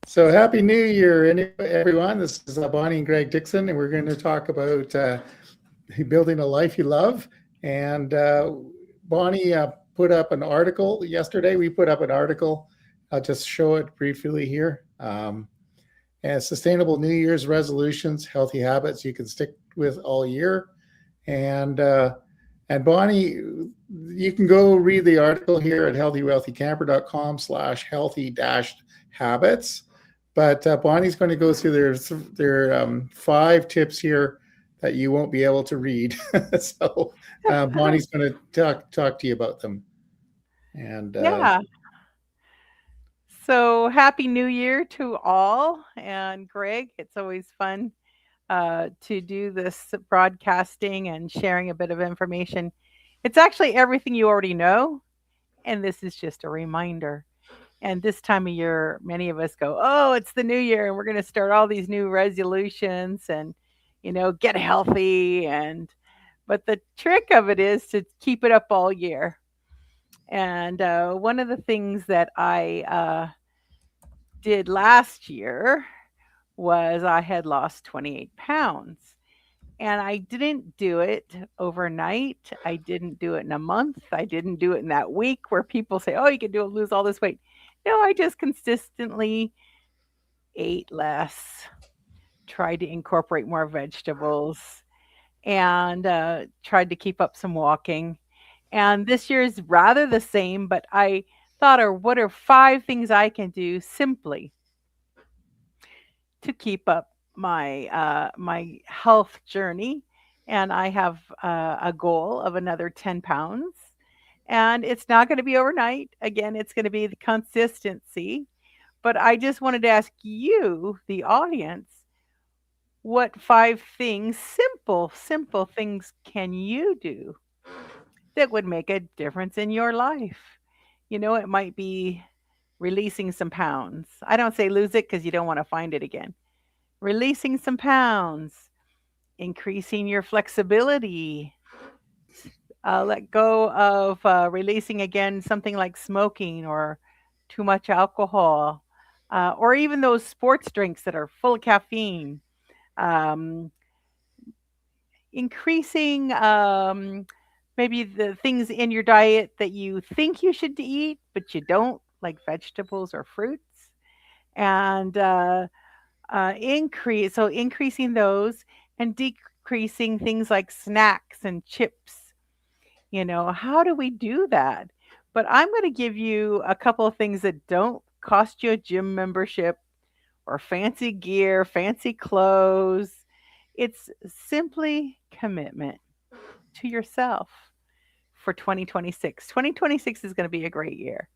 So happy New Year, everyone. This is Bonnie and Greg Dixon, and we're going to talk about building a life you love. And Bonnie put up an article yesterday. We put up an article. I'll just show it briefly here. And sustainable New Year's resolutions, healthy habits you can stick with all year. And and Bonnie, you can go read the article here at healthywealthycamper.com/healthy-habits. But Bonnie's going to go through their 5 tips here that you won't be able to read. So Bonnie's going to talk to you about them. And Yeah. So happy New Year to all. And Greg, it's always fun to do this broadcasting and sharing a bit of information. It's actually everything you already know. And this is just a reminder. And this time of year, many of us go, oh, it's the new year and we're going to start all these new resolutions and, get healthy. But the trick of it is to keep it up all year. And one of the things that I did last year was I had lost 28 pounds. And I didn't do it overnight. I didn't do it in a month. I didn't do it in that week where people say, oh, you can lose all this weight. No, I just consistently ate less, tried to incorporate more vegetables, and tried to keep up some walking. And this year is rather the same, but I thought, or what are 5 things I can do simply to keep up my health journey? And I have a goal of another 10 pounds. And it's not going to be overnight. Again, it's going to be the consistency. But I just wanted to ask you, the audience, what 5 things, simple things, can you do that would make a difference in your life? It might be releasing some pounds. I don't say lose it because you don't want to find it again. Releasing some pounds, increasing your flexibility, let go of releasing again something like smoking or too much alcohol, or even those sports drinks that are full of caffeine. Um, increasing maybe the things in your diet that you think you should eat, but you don't, like vegetables or fruits. And increasing those and decreasing things like snacks and chips. How do we do that? But I'm going to give you a couple of things that don't cost you a gym membership or fancy gear, fancy clothes. It's simply commitment to yourself for 2026. 2026 is going to be a great year.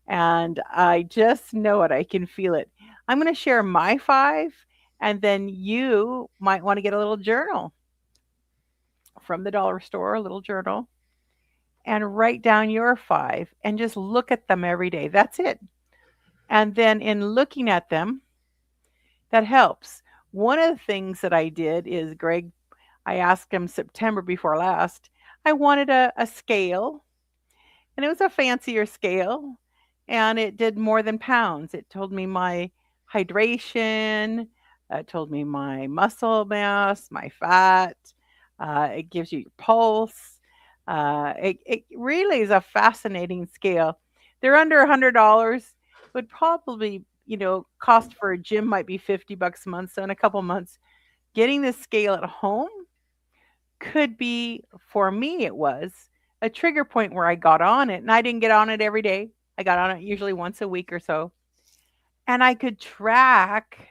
And I just know it. I can feel it. I'm going to share my 5, and then you might want to get a little journal from the dollar store, a little journal, and write down your 5 and just look at them every day. That's it. And then in looking at them, that helps. One of the things that I did is Greg, I asked him September before last, I wanted a scale, and it was a fancier scale, and it did more than pounds. It told me my hydration, it told me my muscle mass, my fat, it gives you your pulse. It really is a fascinating scale. They're under $100, would probably, cost for a gym might be $50 a month. So in a couple months, getting this scale at home could be, for me, it was a trigger point where I got on it, and I didn't get on it every day. I got on it usually once a week or so, and I could track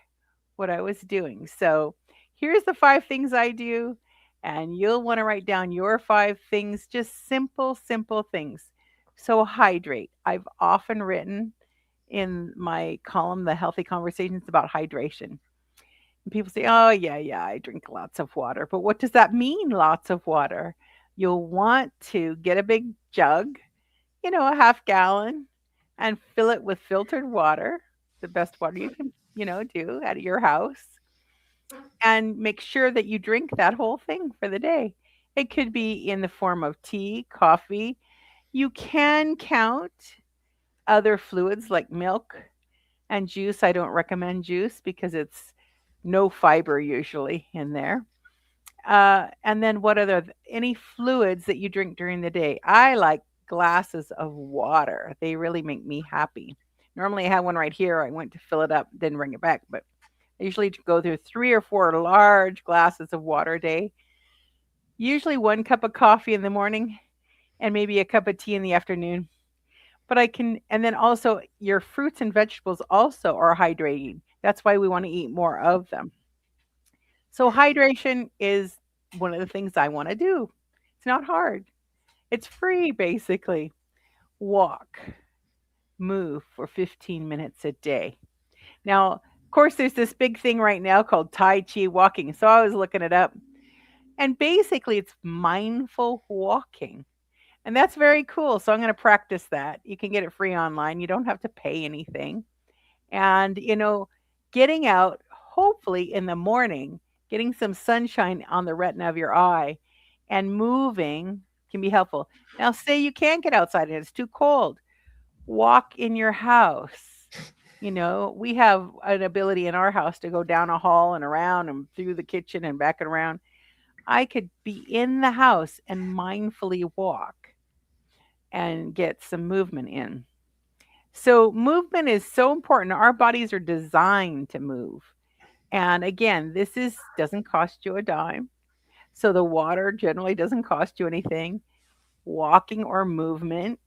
what I was doing. So here's the 5 things I do, and you'll want to write down your 5 things, just simple things. So hydrate. I've often written in my column, The Healthy Conversations, about hydration. And people say, oh, yeah, I drink lots of water. But what does that mean, lots of water? You'll want to get a big jug, a half gallon, and fill it with filtered water, the best water you can, do at your house, and make sure that you drink that whole thing for the day. It could be in the form of tea, coffee. You can count other fluids like milk, And juice, I don't recommend juice because it's no fiber usually in there. And then what other any fluids that you drink during the day? I like glasses of water. They really make me happy. Normally, I have one right here. I went to fill it up, didn't bring it back, but I usually go through 3 or 4 large glasses of water a day. Usually 1 cup of coffee in the morning and maybe a cup of tea in the afternoon. But I can, and then also your fruits and vegetables also are hydrating. That's why we want to eat more of them. So hydration is one of the things I want to do. It's not hard. It's free basically. Walk, move for 15 minutes a day. Now, of course, there's this big thing right now called Tai Chi walking. So I was looking it up. And basically, it's mindful walking. And that's very cool. So I'm going to practice that. You can get it free online. You don't have to pay anything. And, getting out, hopefully in the morning, getting some sunshine on the retina of your eye and moving can be helpful. Now, say you can't get outside and it's too cold, walk in your house. We have an ability in our house to go down a hall and around and through the kitchen and back and around. I could be in the house and mindfully walk and get some movement in. So, movement is so important. Our bodies are designed to move. And again, doesn't cost you a dime. So the water generally doesn't cost you anything. Walking or movement.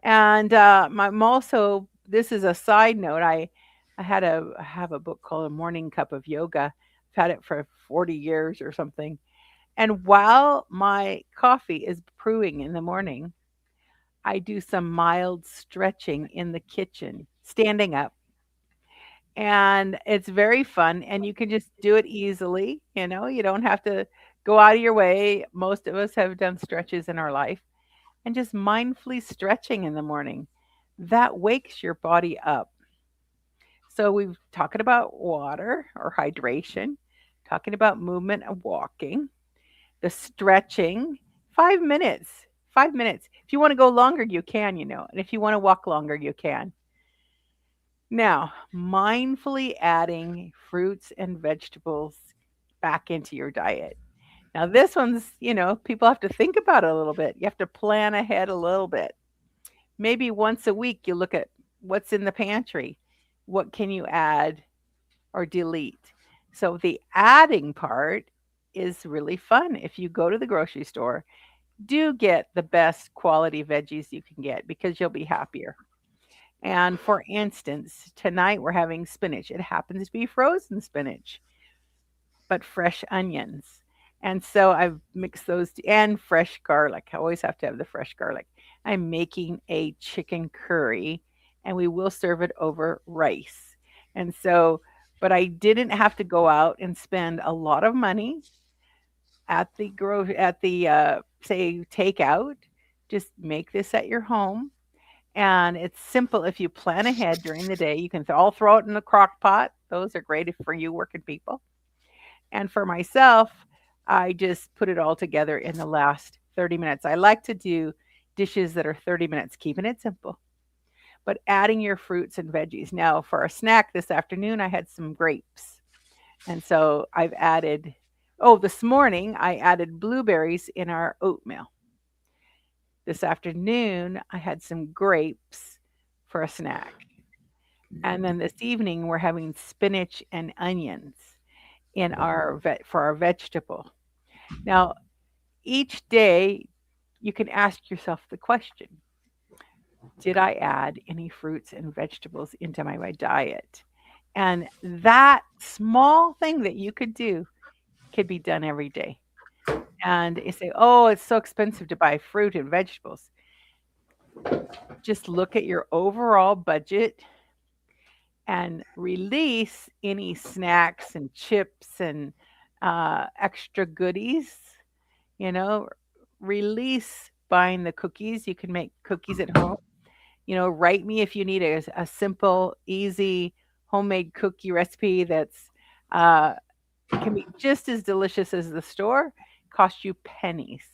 And I'm also, this is a side note. I have a book called A Morning Cup of Yoga. I've had it for 40 years or something. And while my coffee is brewing in the morning, I do some mild stretching in the kitchen, standing up. And it's very fun and you can just do it easily, you don't have to go out of your way. Most of us have done stretches in our life and just mindfully stretching in the morning. That wakes your body up. So we've talking about water or hydration, talking about movement and walking, the stretching, 5 minutes. 5 minutes. If you want to go longer, you can, and if you want to walk longer, you can. Now, mindfully adding fruits and vegetables back into your diet. Now, this one's, people have to think about it a little bit. You have to plan ahead a little bit. Maybe once a week, you look at what's in the pantry. What can you add or delete? So, the adding part is really fun. If you go to the grocery store, do get the best quality veggies you can get because you'll be happier. And for instance, tonight we're having spinach. It happens to be frozen spinach, but fresh onions. And so I've mixed those and fresh garlic. I always have to have the fresh garlic. I'm making a chicken curry and we will serve it over rice. And so, but I didn't have to go out and spend a lot of money at the say takeout. Just make this at your home and it's simple. If you plan ahead during the day, you can all throw it in the crock pot. Those are great for you working people. And for myself, I just put it all together in the last 30 minutes. I like to do dishes that are 30 minutes, keeping it simple, but adding your fruits and veggies. Now, for a snack this afternoon, I had some grapes. And so I've added, this morning I added blueberries in our oatmeal. This afternoon, I had some grapes for a snack. And then this evening, we're having spinach and onions in for our vegetable. Now, each day, you can ask yourself the question, did I add any fruits and vegetables into my diet? And that small thing that you could do could be done every day. And you say, oh, it's so expensive to buy fruit and vegetables. Just look at your overall budget and release any snacks and chips and extra goodies. Release buying the cookies. You can make cookies at home. Write me if you need a simple, easy homemade cookie recipe that's can be just as delicious as the store, cost you pennies.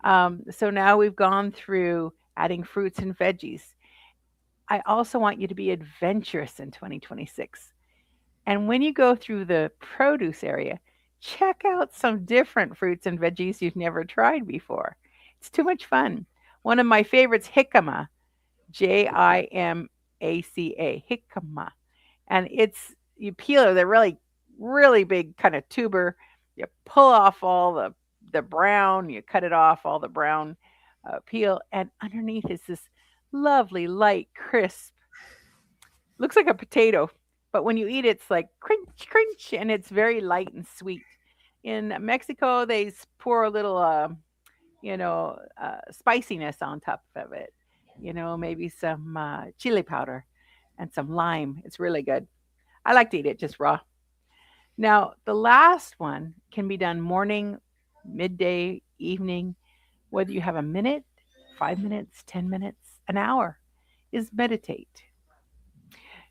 So now we've gone through adding fruits and veggies. I also want you to be adventurous in 2026. And when you go through the produce area, check out some different fruits and veggies you've never tried before. It's too much fun. One of my favorites, jicama, Jimaca, jicama. And you peel it, they're really, really big kind of tuber. You pull off all the brown, you cut it off, all the brown peel, and underneath is this lovely, light, crisp, looks like a potato, but when you eat it, it's like crunch, crunch, and it's very light and sweet. In Mexico, they pour a little, spiciness on top of it. Maybe some chili powder and some lime. It's really good. I like to eat it just raw. Now, the last one can be done morning, midday, evening, whether you have a minute, 5 minutes, 10 minutes, an hour, is meditate.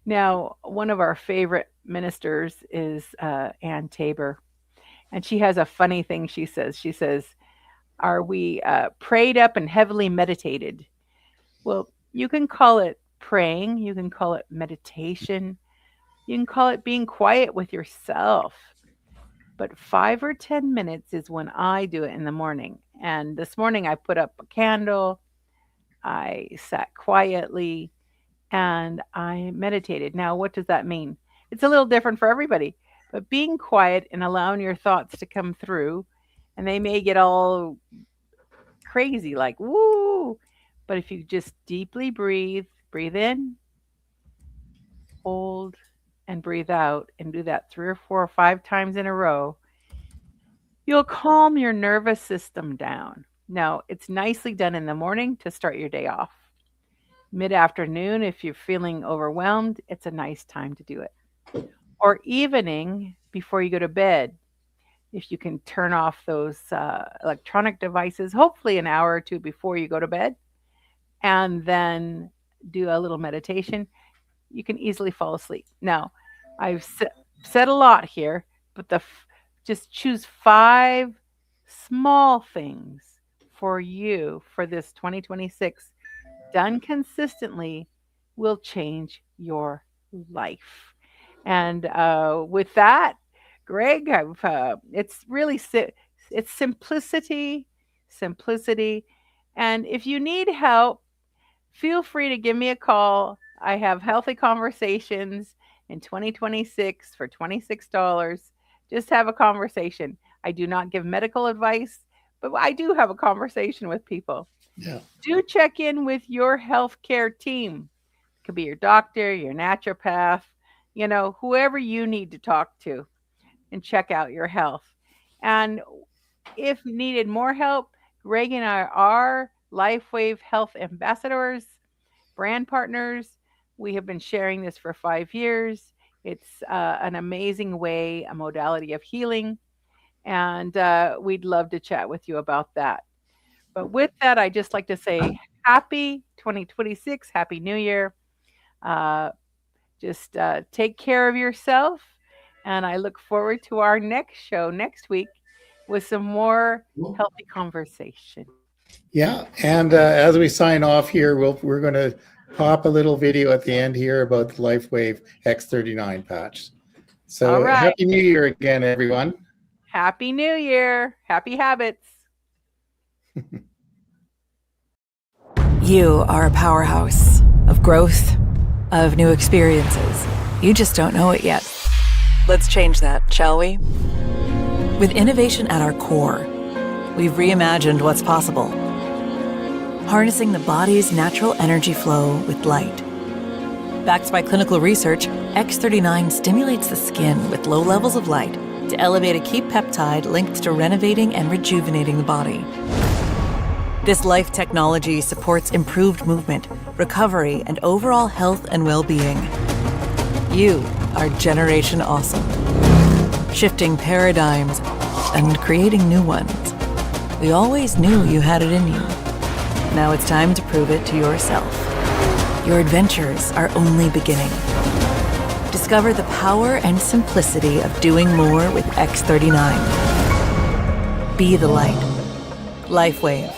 Now, one of our favorite ministers is Ann Tabor, and she has a funny thing she says. She says, are we prayed up and heavily meditated? Well, you can call it praying, you can call it meditation, you can call it being quiet with yourself. But 5 or 10 minutes is when I do it in the morning. And this morning I put up a candle, I sat quietly, and I meditated. Now, what does that mean? It's a little different for everybody, but being quiet and allowing your thoughts to come through, and they may get all crazy, like, woo. But if you just deeply breathe in, hold, and breathe out, and do that 3 or 4 or 5 times in a row, you'll calm your nervous system down. Now, it's nicely done in the morning to start your day off. Mid-afternoon, if you're feeling overwhelmed, it's a nice time to do it. Or evening, before you go to bed, if you can turn off those electronic devices, hopefully an hour or two before you go to bed, and then do a little meditation, you can easily fall asleep. Now, I've said a lot here, but just choose 5 small things for you for this 2026, done consistently, will change your life. And with that, Greg, it's really it's simplicity. And if you need help, feel free to give me a call. I have healthy conversations in 2026 for $26. Just have a conversation. I do not give medical advice, but I do have a conversation with people. Yeah. Do check in with your healthcare team. It could be your doctor, your naturopath, whoever you need to talk to, and check out your health. And if needed more help, Greg and I are LifeWave Health Ambassadors, brand partners. We have been sharing this for 5 years. It's an amazing way, a modality of healing. And we'd love to chat with you about that. But with that, I just like to say happy 2026, Happy New Year. Just take care of yourself. And I look forward to our next show next week with some more healthy conversation. Yeah. And as we sign off here, we're going to pop a little video at the end here about the LifeWave X39 patch. So All right. Happy New Year again, everyone. Happy New Year. Happy habits. You are a powerhouse of growth, of new experiences. You just don't know it yet. Let's change that, shall we? With innovation at our core, we've reimagined what's possible. Harnessing the body's natural energy flow with light. Backed by clinical research, X39 stimulates the skin with low levels of light to elevate a key peptide linked to renovating and rejuvenating the body. This life technology supports improved movement, recovery, and overall health and well-being. You are Generation Awesome. Shifting paradigms and creating new ones. We always knew you had it in you. Now it's time to prove it to yourself. Your adventures are only beginning. Discover the power and simplicity of doing more with X39. Be the light. LifeWave.